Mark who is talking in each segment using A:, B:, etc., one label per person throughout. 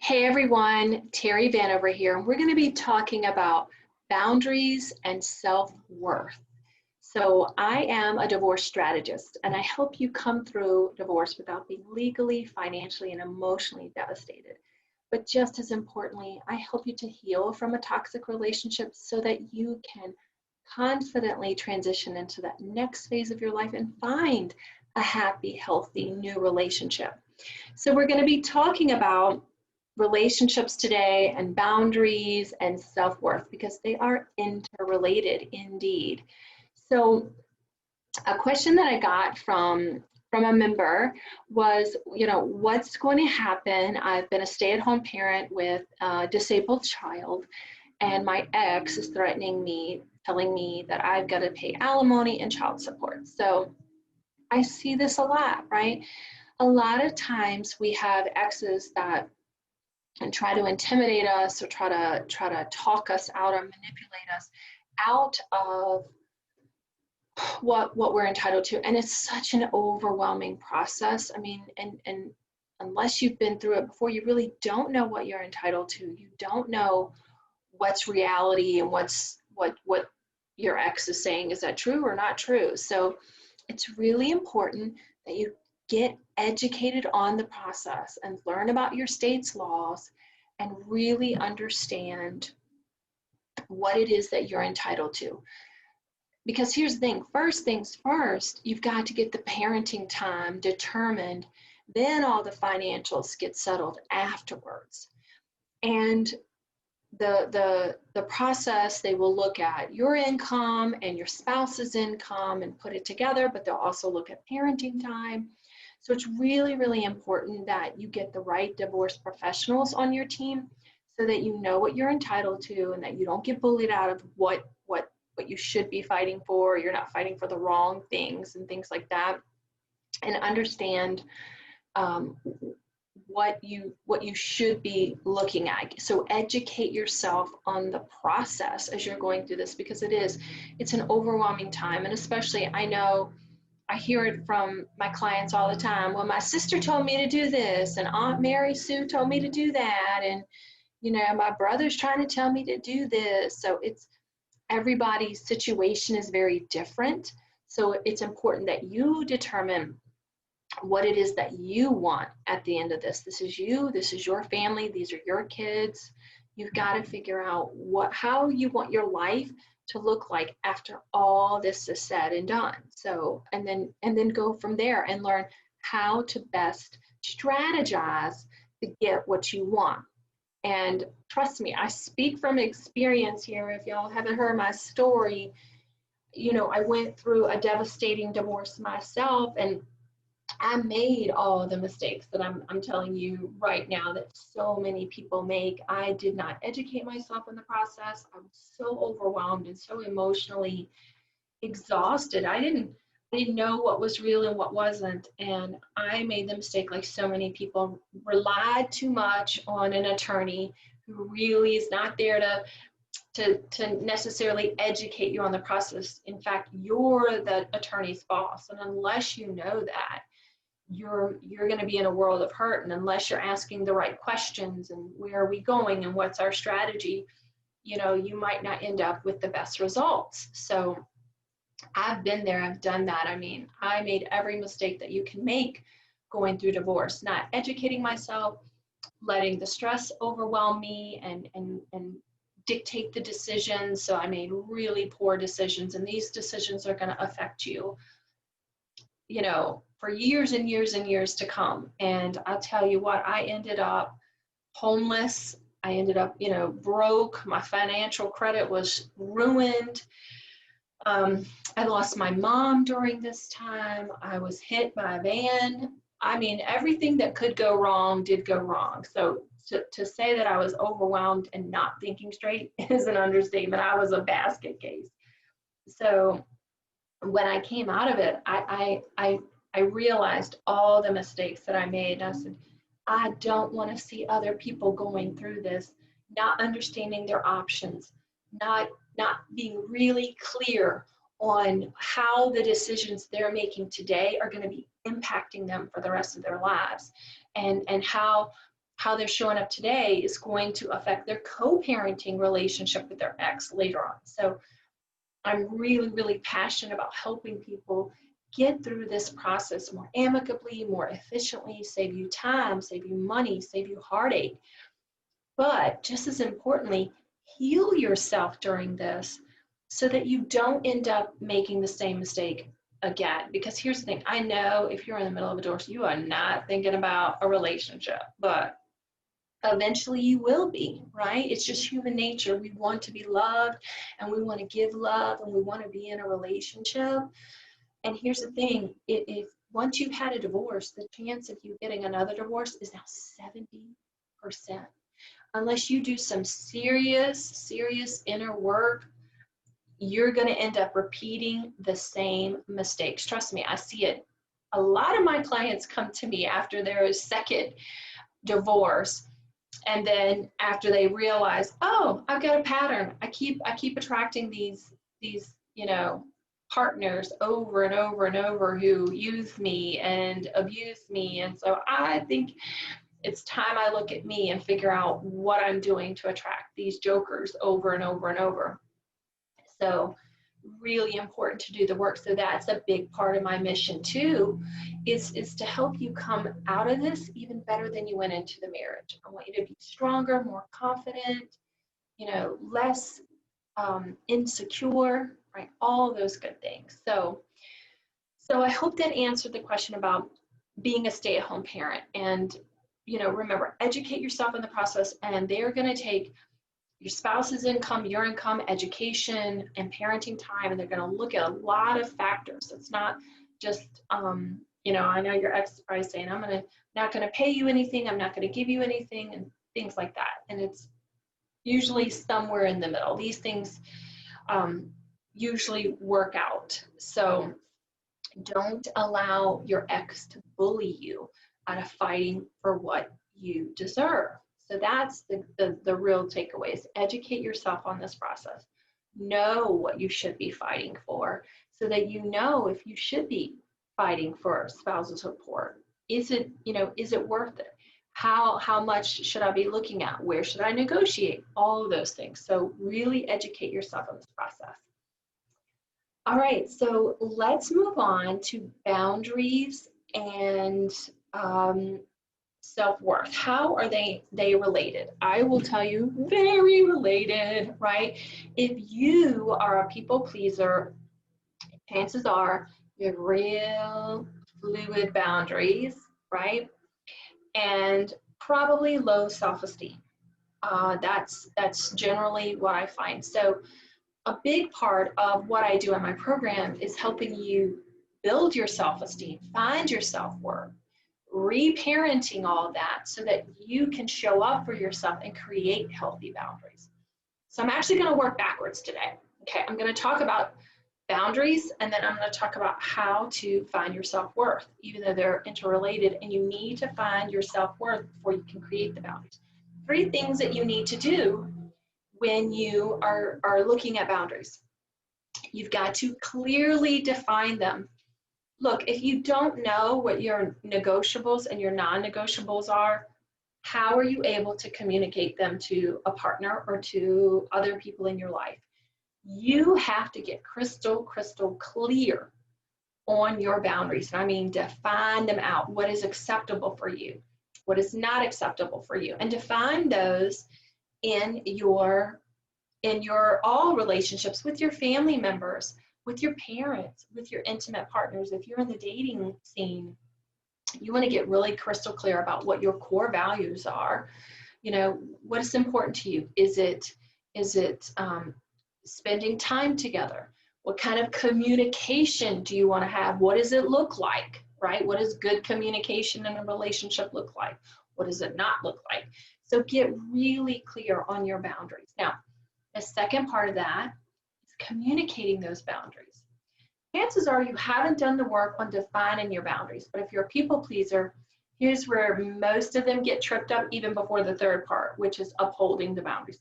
A: Hey everyone, Terry Van over here. We're going to be talking about boundaries and self-worth. So I am a divorce strategist and I help you come through divorce without being legally, financially, and emotionally devastated. But just as importantly, I help you to heal from a toxic relationship so that you can confidently transition into that next phase of your life and find a happy, healthy new relationship. So we're going to be talking about relationships today and boundaries and self-worth because they are interrelated indeed. So a question that I got from a member was, what's going to happen? I've been a stay-at-home parent with a disabled child, and my ex is threatening me, telling me that I've got to pay alimony and child support. So I see this a lot, right? A lot of times we have exes that and try to intimidate us or try to talk us out or manipulate us out of what we're entitled to. And it's such an overwhelming process. I mean, and unless you've been through it before, you really don't know what you're entitled to. You don't know what's reality and what your ex is saying. Is that true or not true? So it's really important that you get educated on the process and learn about your state's laws and really understand what it is that you're entitled to. Because here's the thing, first things first, you've got to get the parenting time determined, then all the financials get settled afterwards. And the process, they will look at your income and your spouse's income and put it together, but they'll also look at parenting time. So it's really, really important that you get the right divorce professionals on your team so that you know what you're entitled to and that you don't get bullied out of what you should be fighting for. You're not fighting for the wrong things and things like that. And understand what you should be looking at. So educate yourself on the process as you're going through this, because it's an overwhelming time. And especially, I know I hear it from my clients all the time. Well, my sister told me to do this, and Aunt Mary Sue told me to do that, and my brother's trying to tell me to do this. So everybody's situation is very different. So it's important that you determine what it is that you want at the end of this. This is you, this is your family, these are your kids. You've got to figure out how you want your life to look like after all this is said and done. So, and then go from there and learn how to best strategize to get what you want. And trust me, I speak from experience here. If y'all haven't heard my story, I went through a devastating divorce myself, and I made all the mistakes that I'm telling you right now that so many people make. I did not educate myself in the process. I was so overwhelmed and so emotionally exhausted. I didn't know what was real and what wasn't. And I made the mistake, like so many people, relied too much on an attorney who really is not there to necessarily educate you on the process. In fact, you're the attorney's boss. And unless you know that, you're going to be in a world of hurt. And unless you're asking the right questions and where are we going and what's our strategy, you might not end up with the best results. So I've been there, I've done that. I mean, I made every mistake that you can make going through divorce, not educating myself, letting the stress overwhelm me and dictate the decisions. So I made really poor decisions, and these decisions are going to affect you, for years and years and years to come. And I'll tell you what, I ended up homeless. I ended up, broke. My financial credit was ruined. I lost my mom during this time. I was hit by a van. I mean, everything that could go wrong did go wrong. So to say that I was overwhelmed and not thinking straight is an understatement. I was a basket case. So when I came out of it, I realized all the mistakes that I made. And I said, I don't want to see other people going through this, not understanding their options, not being really clear on how the decisions they're making today are going to be impacting them for the rest of their lives, and how how they're showing up today is going to affect their co-parenting relationship with their ex later on. So I'm really, really passionate about helping people get through this process more amicably, more efficiently, save you time, save you money, save you heartache. But just as importantly, heal yourself during this so that you don't end up making the same mistake again. Because here's the thing, I know if you're in the middle of a divorce, you are not thinking about a relationship, but eventually you will be, right? It's just human nature. We want to be loved and we want to give love and we want to be in a relationship. And here's the thing, if once you've had a divorce, the chance of you getting another divorce is now 70%. Unless you do some serious inner work, you're going to end up repeating the same mistakes. Trust me, I see it. A lot of my clients come to me after their second divorce, and then after they realize, oh, I've got a pattern. I keep attracting these partners over and over and over who use me and abuse me. And so I think it's time I look at me and figure out what I'm doing to attract these jokers over and over and over. So really important to do the work. So that's a big part of my mission too, is to help you come out of this even better than you went into the marriage. I want you to be stronger, more confident, less insecure, right? All those good things. So I hope that answered the question about being a stay-at-home parent. And remember, educate yourself in the process, and they're going to take your spouse's income, your income, education, and parenting time, and they're going to look at a lot of factors. It's not just, I know your ex is probably saying, I'm not going to pay you anything, I'm not going to give you anything, and things like that. And it's usually somewhere in the middle. These things usually work out. So don't allow your ex to bully you out of fighting for what you deserve. So that's the real takeaways. Educate yourself on this process. Know what you should be fighting for so that you know if you should be fighting for spousal support. Is it worth it? How much should I be looking at? Where should I negotiate? All of those things. So really educate yourself on this process. All right, so let's move on to boundaries and self-worth. How are they related? I will tell you, very related, right? If you are a people pleaser, chances are you have real fluid boundaries, right? And probably low self-esteem. That's generally what I find. So a big part of what I do in my program is helping you build your self-esteem, find your self-worth, reparenting all of that so that you can show up for yourself and create healthy boundaries. So I'm actually going to work backwards today. Okay, I'm going to talk about boundaries, and then I'm going to talk about how to find your self-worth, even though they're interrelated, and you need to find your self-worth before you can create the boundaries. 3 things that you need to do when you are looking at boundaries. You've got to clearly define them. Look, if you don't know what your negotiables and your non-negotiables are, how are you able to communicate them to a partner or to other people in your life? You have to get crystal clear on your boundaries. I mean, define them out. What is acceptable for you? What is not acceptable for you? And define those in your all relationships with your family members, with your parents, with your intimate partners. If you're in the dating scene, you want to get really crystal clear about what your core values are. What is important to you? Is it spending time together? What kind of communication do you want to have? What does it look like, right? What does good communication in a relationship look like? What does it not look like? So get really clear on your boundaries. Now, the second part of that is communicating those boundaries. Chances are you haven't done the work on defining your boundaries, but if you're a people pleaser, here's where most of them get tripped up even before the third part, which is upholding the boundaries.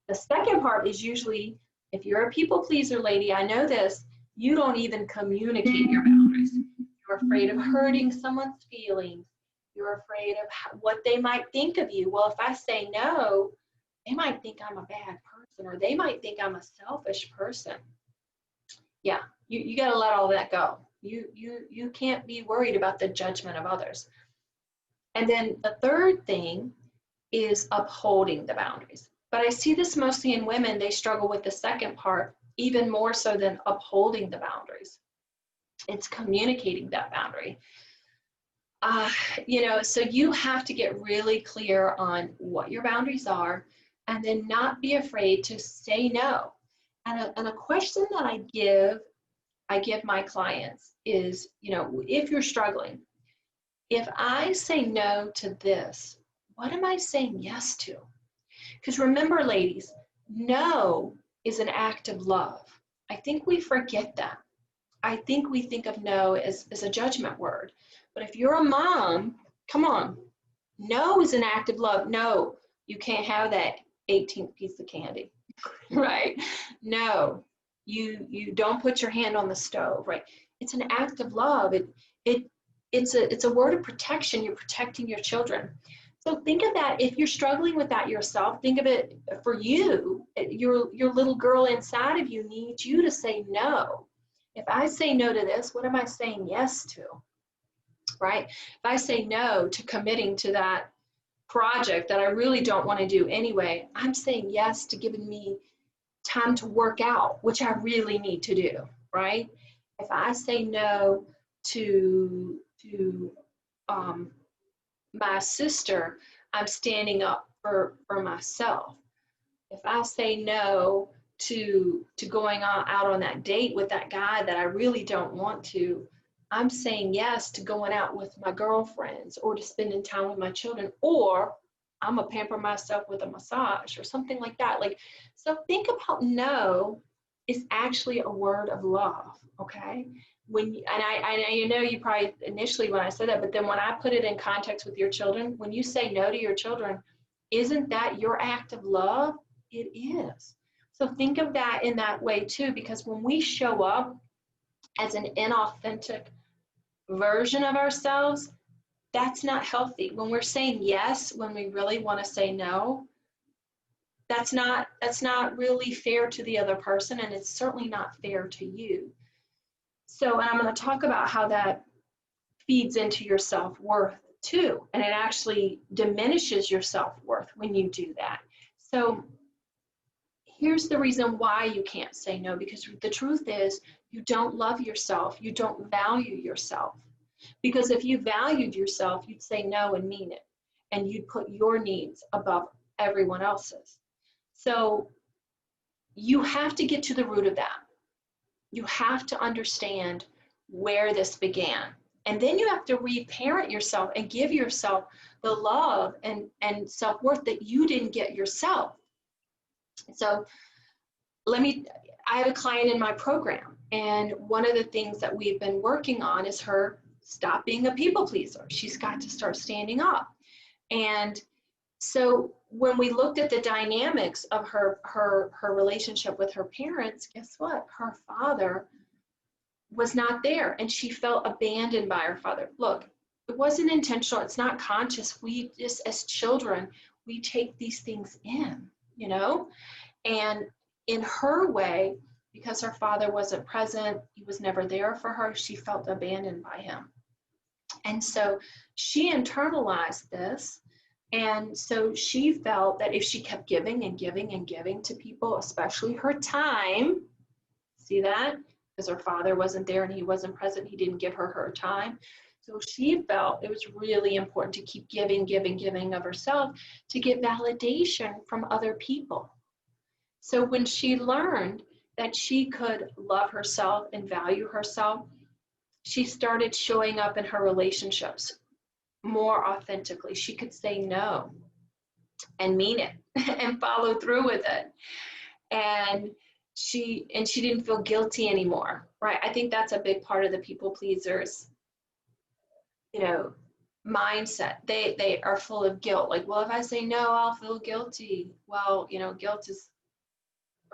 A: The second part is usually, if you're a people pleaser, lady, I know this, you don't even communicate your boundaries. You're afraid of hurting someone's feelings. You're afraid of what they might think of you. Well, if I say no, they might think I'm a bad person, or they might think I'm a selfish person. Yeah, you got to let all that go. You can't be worried about the judgment of others. And then the third thing is upholding the boundaries. But I see this mostly in women. They struggle with the second part even more so than upholding the boundaries. It's communicating that boundary. So you have to get really clear on what your boundaries are, and then not be afraid to say no. And a question that I give my clients is, if you're struggling, if I say no to this, what am I saying yes to? Because remember, ladies, no is an act of love. I think we forget that. I think we think of no as a judgment word. But if you're a mom, come on, no is an act of love. No, you can't have that 18th piece of candy, right? No, you don't put your hand on the stove, right? It's an act of love. It's a word of protection. You're protecting your children. So think of that. If you're struggling with that yourself, think of it for you. Your little girl inside of you needs you to say no. If I say no to this, what am I saying yes to? Right? If I say no to committing to that project that I really don't want to do anyway, I'm saying yes to giving me time to work out, which I really need to do, right? If I say no to my sister, I'm standing up for myself. If I say no to going out on that date with that guy that I really don't want to, I'm saying yes to going out with my girlfriends, or to spending time with my children, or I'm gonna pamper myself with a massage or something like that. So think about no is actually a word of love, okay? I know you probably initially when I said that, but then when I put it in context with your children, when you say no to your children, isn't that your act of love? It is. So think of that in that way too, because when we show up as an inauthentic version of ourselves, that's not healthy. When we're saying yes, when we really want to say no, that's not really fair to the other person, and it's certainly not fair to you. So, and I'm going to talk about how that feeds into your self-worth too, and it actually diminishes your self-worth when you do that. So here's the reason why you can't say no, because the truth is you don't love yourself, you don't value yourself. Because if you valued yourself, you'd say no and mean it, and you'd put your needs above everyone else's. So you have to get to the root of that. You have to understand where this began. And then you have to reparent yourself and give yourself the love and self-worth that you didn't get yourself. So I have a client in my program, and one of the things that we've been working on is her stop being a people pleaser. She's got to start standing up. And so when we looked at the dynamics of her relationship with her parents, guess what? Her father was not there, and she felt abandoned by her father. Look, it wasn't intentional. It's not conscious. We just, as children, we take these things in, and in her way, because her father wasn't present, he was never there for her, she felt abandoned by him. And so she internalized this. And so she felt that if she kept giving and giving and giving to people, especially her time, see that? Because her father wasn't there and he wasn't present, he didn't give her time. So she felt it was really important to keep giving, giving, giving of herself to get validation from other people. So when she learned that she could love herself and value herself, she started showing up in her relationships more authentically. She could say no and mean it and follow through with it. And she didn't feel guilty anymore, right? I think that's a big part of the people pleasers, mindset. They are full of guilt. Like, well, if I say no, I'll feel guilty. Well, guilt is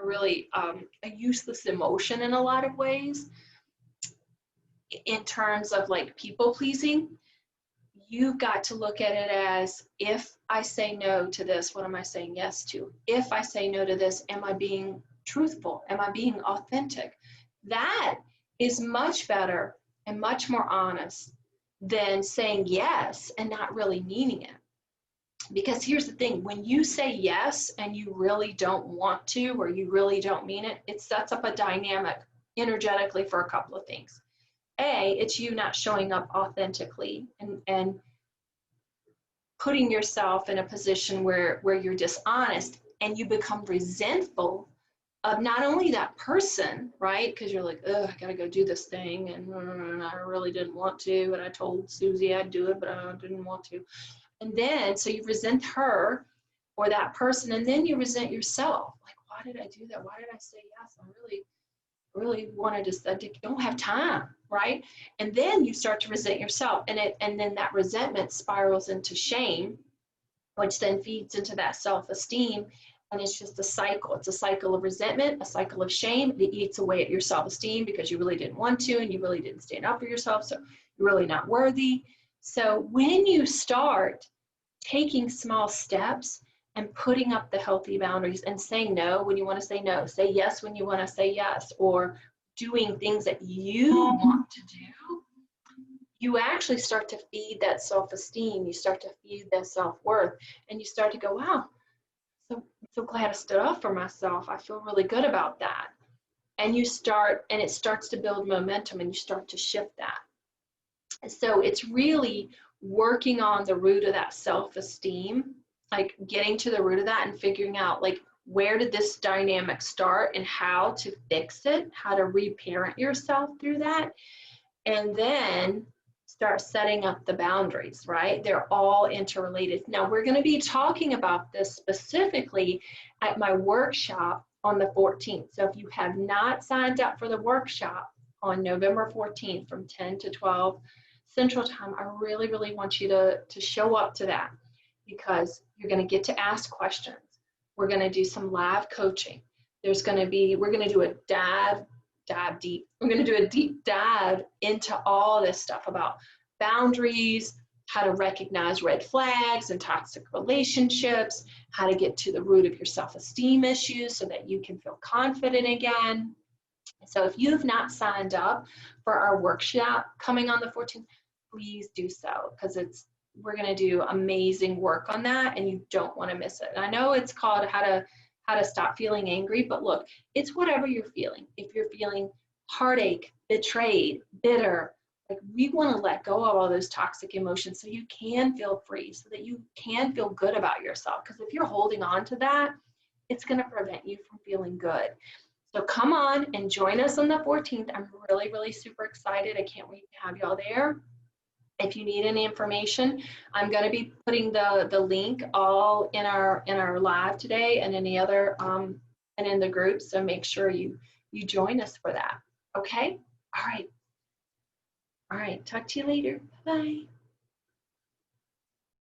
A: a really a useless emotion in a lot of ways. In terms of like people pleasing, you've got to look at it as, if I say no to this, what am I saying yes to? If I say no to this, am I being truthful? Am I being authentic? That is much better and much more honest than saying yes and not really meaning it. Because here's the thing, when you say yes and you really don't want to, or you really don't mean it, it sets up a dynamic energetically for a couple of things. A, it's you not showing up authentically and putting yourself in a position where you're dishonest, and you become resentful of not only that person, right? Because you're like, oh, I gotta go do this thing, and I really didn't want to, and I told Susie I'd do it, but I didn't want to. And then, so you resent her or that person, and then you resent yourself. Like, why did I do that? Why did I say yes? I really wanted to, I don't have time, right? And then you start to resent yourself, and then that resentment spirals into shame, which then feeds into that self-esteem, and it's just a cycle. It's a cycle of resentment, a cycle of shame. It eats away at your self-esteem because you really didn't want to, and you really didn't stand up for yourself, so you're really not worthy. So when you start taking small steps and putting up the healthy boundaries and saying no when you want to say no, say yes when you want to say yes, or doing things that you want to do, you actually start to feed that self-esteem, you start to feed that self-worth, and you start to go, wow, I'm so glad I stood up for myself. I feel really good about that. And you start, and it starts to build momentum, and you start to shift that. So it's really working on the root of that self-esteem, like getting to the root of that and figuring out, like, where did this dynamic start and how to fix it, how to reparent yourself through that, and then start setting up the boundaries, right? They're all interrelated. Now, we're going to be talking about this specifically at my workshop on the 14th. So if you have not signed up for the workshop on November 14th from 10 to 12 Central Time, I really, really want you to show up to that, because you're going to get to ask questions. We're going to do some live coaching. We're going to do a dive deep. We're going to do a deep dive into all this stuff about boundaries, how to recognize red flags and toxic relationships, how to get to the root of your self-esteem issues so that you can feel confident again. So if you've not signed up for our workshop coming on the 14th, please do so, because we're going to do amazing work on that, and you don't want to miss it. And I know it's called how to stop feeling angry, but look, it's whatever you're feeling. If you're feeling heartache, betrayed, bitter, like, we want to let go of all those toxic emotions so you can feel free, so that you can feel good about yourself. Because if you're holding on to that, it's going to prevent you from feeling good. So come on and join us on the 14th. I'm really, really super excited. I can't wait to have y'all there. If you need any information, I'm going to be putting the link all in our live today, and any other and in the group. So make sure you join us for that. Okay. All right. Talk to you later. Bye.